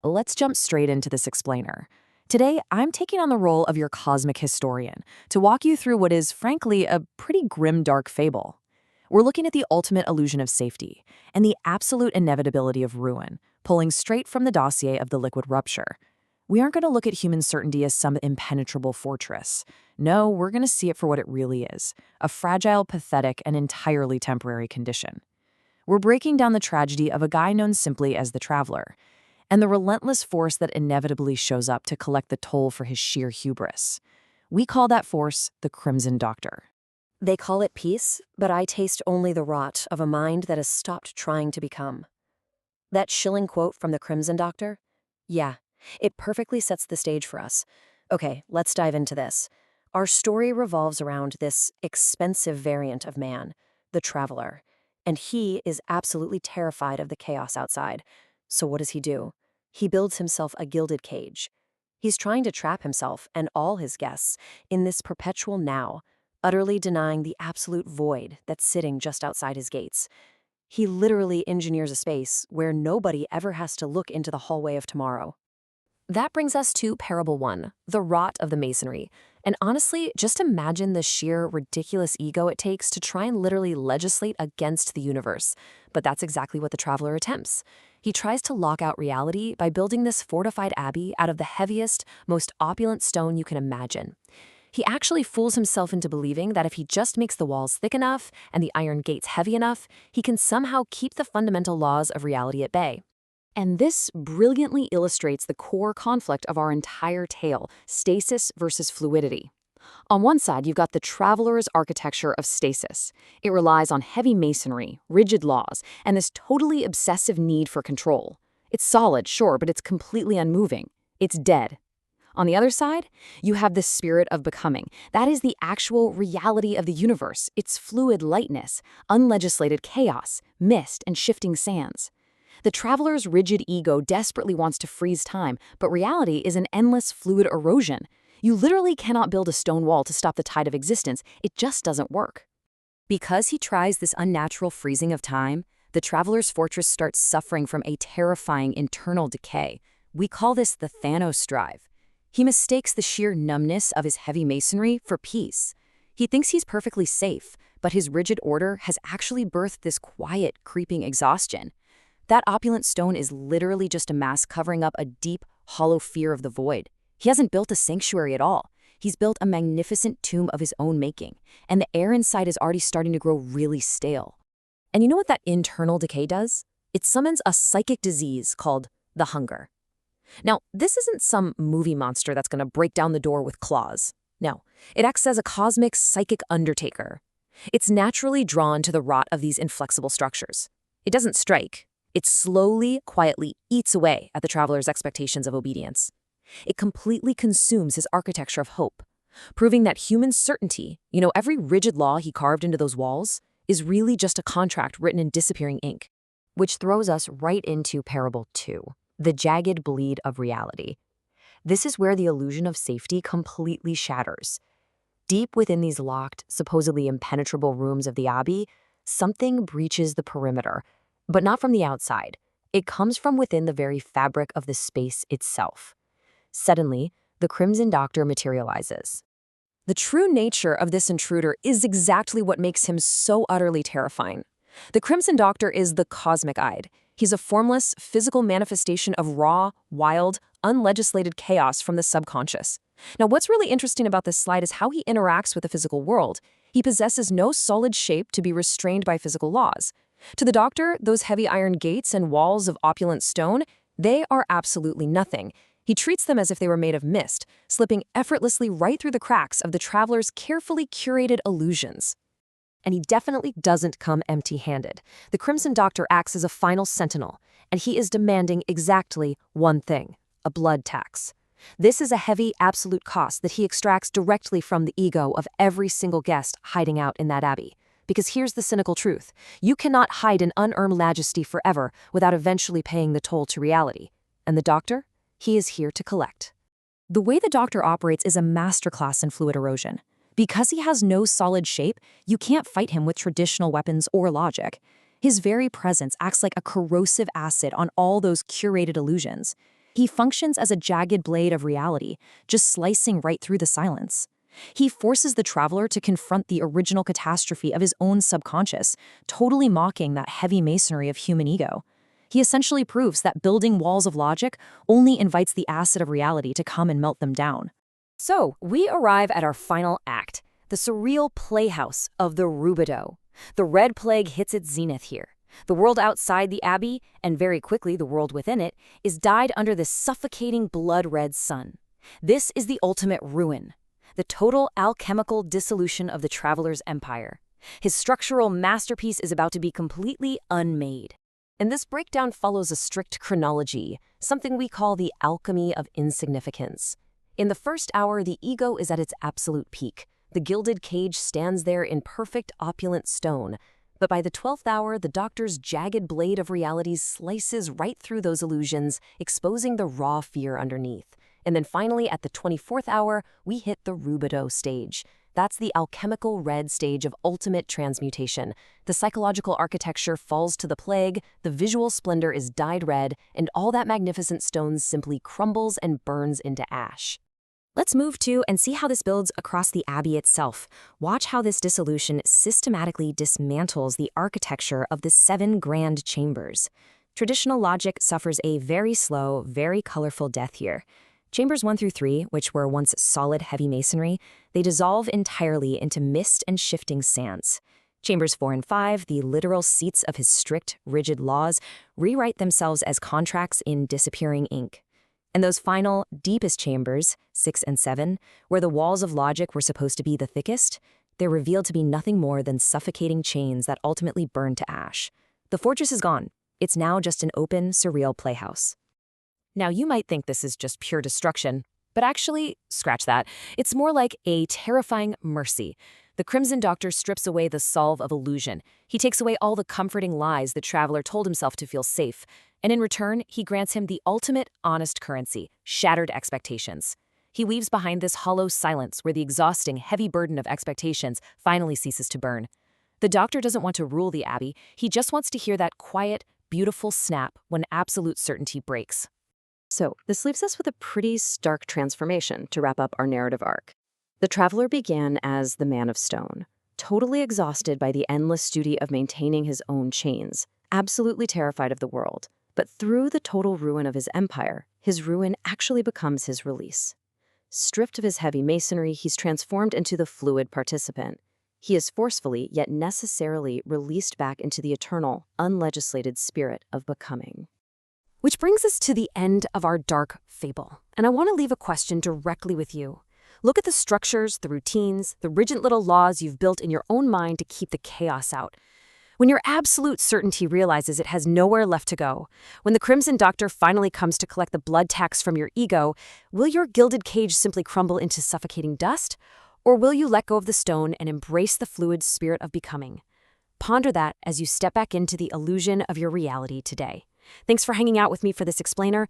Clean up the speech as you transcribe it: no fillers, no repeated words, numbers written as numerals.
Let's jump straight into this explainer. Today, I'm taking on the role of your cosmic historian to walk you through what is, frankly, a pretty grim, dark fable. We're looking at the ultimate illusion of safety and the absolute inevitability of ruin, pulling straight from the dossier of the liquid rupture. We aren't going to look at human certainty as some impenetrable fortress. No, we're going to see it for what it really is, a fragile, pathetic, and entirely temporary condition. We're breaking down the tragedy of a guy known simply as the Traveler, and the relentless force that inevitably shows up to collect the toll for his sheer hubris. We call that force the Crimson Doctor. They call it peace, but I taste only the rot of a mind that has stopped trying to become. That chilling quote from the Crimson Doctor? Yeah, it perfectly sets the stage for us. Okay, let's dive into this. Our story revolves around this expensive variant of man, the Traveler, and he is absolutely terrified of the chaos outside. So what does he do? He builds himself a gilded cage. He's trying to trap himself and all his guests in this perpetual now, utterly denying the absolute void that's sitting just outside his gates. He literally engineers a space where nobody ever has to look into the hallway of tomorrow. That brings us to Parable 1, the rot of the masonry. And honestly, just imagine the sheer ridiculous ego it takes to try and literally legislate against the universe. But that's exactly what the Traveler attempts. He tries to lock out reality by building this fortified abbey out of the heaviest, most opulent stone you can imagine. He actually fools himself into believing that if he just makes the walls thick enough and the iron gates heavy enough, he can somehow keep the fundamental laws of reality at bay. And this brilliantly illustrates the core conflict of our entire tale, stasis versus fluidity. On one side, you've got the Traveler's architecture of stasis. It relies on heavy masonry, rigid laws, and this totally obsessive need for control. It's solid, sure, but it's completely unmoving. It's dead. On the other side, you have the spirit of becoming. That is the actual reality of the universe, its fluid lightness, unlegislated chaos, mist, and shifting sands. The Traveler's rigid ego desperately wants to freeze time, but reality is an endless fluid erosion. You literally cannot build a stone wall to stop the tide of existence. It just doesn't work. Because he tries this unnatural freezing of time, the Traveler's fortress starts suffering from a terrifying internal decay. We call this the Thanos drive. He mistakes the sheer numbness of his heavy masonry for peace. He thinks he's perfectly safe, but his rigid order has actually birthed this quiet, creeping exhaustion. That opulent stone is literally just a mask covering up a deep, hollow fear of the void. He hasn't built a sanctuary at all. He's built a magnificent tomb of his own making, and the air inside is already starting to grow really stale. And you know what that internal decay does? It summons a psychic disease called the hunger. Now, this isn't some movie monster that's going to break down the door with claws. No, it acts as a cosmic psychic undertaker. It's naturally drawn to the rot of these inflexible structures. It doesn't strike. It slowly, quietly eats away at the Traveler's expectations of obedience. It completely consumes his architecture of hope, proving that human certainty, every rigid law he carved into those walls, is really just a contract written in disappearing ink. Which throws us right into Parable 2, the jagged bleed of reality. This is where the illusion of safety completely shatters. Deep within these locked, supposedly impenetrable rooms of the Abbey, something breaches the perimeter, but not from the outside. It comes from within the very fabric of the space itself. Suddenly, the Crimson Doctor materializes. The true nature of this intruder is exactly what makes him so utterly terrifying. The Crimson Doctor is the cosmic-eyed. He's a formless, physical manifestation of raw, wild, unlegislated chaos from the subconscious. Now, what's really interesting about this slide is how he interacts with the physical world. He possesses no solid shape to be restrained by physical laws. To the Doctor, those heavy iron gates and walls of opulent stone, they are absolutely nothing. He treats them as if they were made of mist, slipping effortlessly right through the cracks of the Traveler's carefully curated illusions. And he definitely doesn't come empty-handed. The Crimson Doctor acts as a final sentinel, and he is demanding exactly one thing: a blood tax. This is a heavy, absolute cost that he extracts directly from the ego of every single guest hiding out in that abbey. Because here's the cynical truth: you cannot hide an unearned majesty forever without eventually paying the toll to reality. And the Doctor? He is here to collect. The way the Doctor operates is a masterclass in fluid erosion. Because he has no solid shape, you can't fight him with traditional weapons or logic. His very presence acts like a corrosive acid on all those curated illusions. He functions as a jagged blade of reality, just slicing right through the silence. He forces the traveler to confront the original catastrophe of his own subconscious, totally mocking that heavy masonry of human ego. He essentially proves that building walls of logic only invites the acid of reality to come and melt them down. So, we arrive at our final act, the surreal playhouse of the Rubidoux. The Red Plague hits its zenith here. The world outside the abbey, and very quickly the world within it, is dyed under this suffocating blood-red sun. This is the ultimate ruin, the total alchemical dissolution of the traveler's empire. His structural masterpiece is about to be completely unmade. And this breakdown follows a strict chronology, something we call the alchemy of insignificance. In the first hour, the ego is at its absolute peak. The gilded cage stands there in perfect opulent stone. But by the 12th hour, the doctor's jagged blade of reality slices right through those illusions, exposing the raw fear underneath. And then finally, at the 24th hour, we hit the Rubidoux stage. That's the alchemical red stage of ultimate transmutation. The psychological architecture falls to the plague, the visual splendor is dyed red, and all that magnificent stone simply crumbles and burns into ash. Let's move to and see how this builds across the abbey itself. Watch how this dissolution systematically dismantles the architecture of the 7 grand chambers. Traditional logic suffers a very slow, very colorful death here. Chambers 1 through 3, which were once solid heavy masonry, they dissolve entirely into mist and shifting sands. Chambers 4 and 5, the literal seats of his strict, rigid laws, rewrite themselves as contracts in disappearing ink. And those final, deepest chambers, 6 and 7, where the walls of logic were supposed to be the thickest, they're revealed to be nothing more than suffocating chains that ultimately burn to ash. The fortress is gone. It's now just an open, surreal playhouse. Now, you might think this is just pure destruction, but actually, scratch that. It's more like a terrifying mercy. The Crimson Doctor strips away the salve of illusion. He takes away all the comforting lies the traveler told himself to feel safe. And in return, he grants him the ultimate honest currency, shattered expectations. He leaves behind this hollow silence where the exhausting, heavy burden of expectations finally ceases to burn. The Doctor doesn't want to rule the Abbey. He just wants to hear that quiet, beautiful snap when absolute certainty breaks. So, this leaves us with a pretty stark transformation to wrap up our narrative arc. The traveler began as the man of stone, totally exhausted by the endless duty of maintaining his own chains, absolutely terrified of the world. But through the total ruin of his empire, his ruin actually becomes his release. Stripped of his heavy masonry, he's transformed into the fluid participant. He is forcefully, yet necessarily, released back into the eternal, unlegislated spirit of becoming. Which brings us to the end of our dark fable. And I want to leave a question directly with you. Look at the structures, the routines, the rigid little laws you've built in your own mind to keep the chaos out. When your absolute certainty realizes it has nowhere left to go, when the Crimson Doctor finally comes to collect the blood tax from your ego, will your gilded cage simply crumble into suffocating dust? Or will you let go of the stone and embrace the fluid spirit of becoming? Ponder that as you step back into the illusion of your reality today. Thanks for hanging out with me for this explainer.